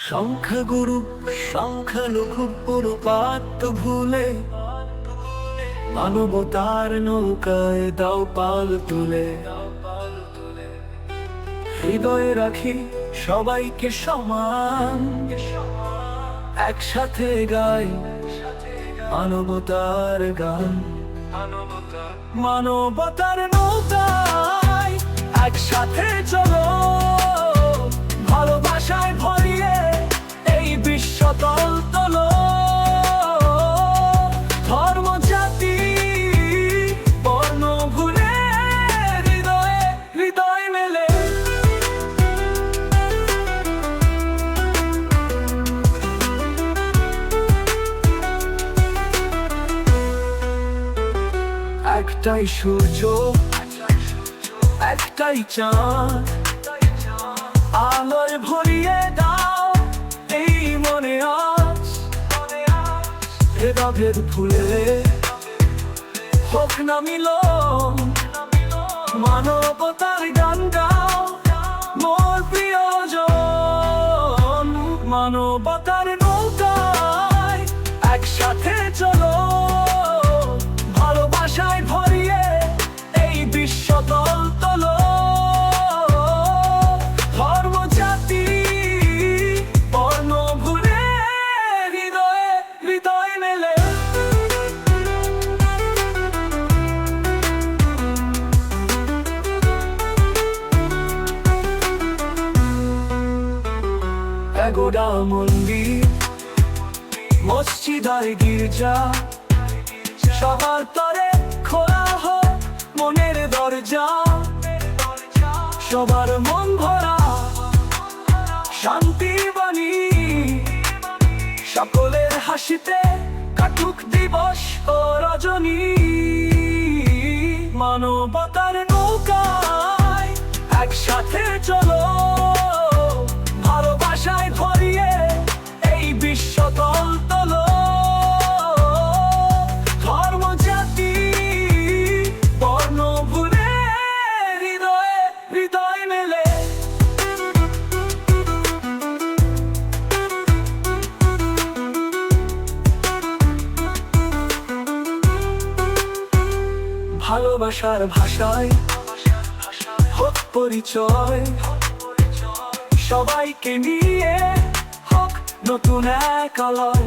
সংখ্যাগুরু সংখ্যালঘু পুরোপাত ভুলে মানবতার নৌকায় দাও পাল তুলে। হৃদয়ে রাখি সবাইকে সমান, একসাথে গাই মানবতার গান। মানবতার নৌকায় একসাথে চলো, ভালোবাসায় ভরিয়ে এই বিশ্ব তল তোলো। ধর্ম জাতি বর্ণ ভুলে হৃদয়ে হৃদয় মেলে। একটাই সূর্য, একটাই চাঁদ, আলোয় ভরিয়ে দাও এই মনে আজ। ভেদাভেদ ভুলে হোক না মিলন, মানবতার গান গাও মোর প্রিয়জন। মানবতার নৌকায় একসাথে চলো, ভালোবাসায় ভরিয়ে এই বিশ্ব তল তোলো। ধর্ম জাতি বর্ণ ভুলে হৃদয়ে হৃদয় মেলে। এগোডা মন্দির, মসজিদ আর গির্জা, সবার তরে খোলা হোক মনের দরজা। সবার মন ভরা শান্তির বাণী, সকলের হাসিতে কাটুক দিবস ও রজনী। মানবতার নৌকায় একসাথে চলো, ভালোবাসায় ভরিয়ে এই বিশ্ব তল তোলো। ধর্ম জাতি বর্ণ ভুলে হৃদয়ে হৃদয় মেলে। ভালোবাসার ভাষায় হোক পরিচয়, সবাইকে নিয়ে হোক নতুন এক আলয়।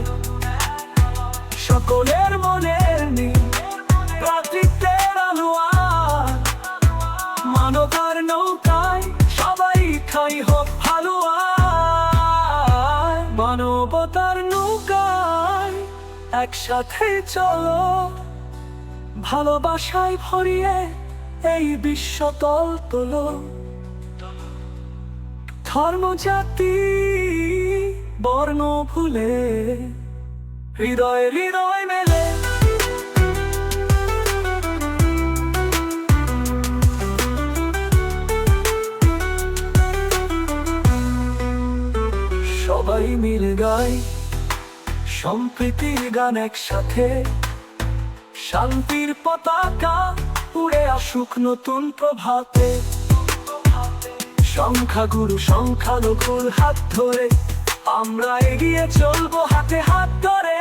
সকলের মনের নীল ভ্রাতৃত্বের আলোয়, মানবতার নৌকায় সবাই ঠাই হোক ভালো আয়। মানবতার নৌকায় একসাথে চলো, ভালোবাসায় ভরিয়ে এই বিশ্ব তল তোলো। ধর্ম জাতি বর্ণ ভুলে হৃদয় হৃদয় মেলে। সবাই মিলে গাই সম্প্রীতির গান একসাথে, শান্তির পতাকা উড়ে আসুক নতুন প্রভাতে। সংখ্যাগুরু সংখ্যালঘুর হাত ধরে আমরা এগিয়ে চলবো হাতে হাত ধরে।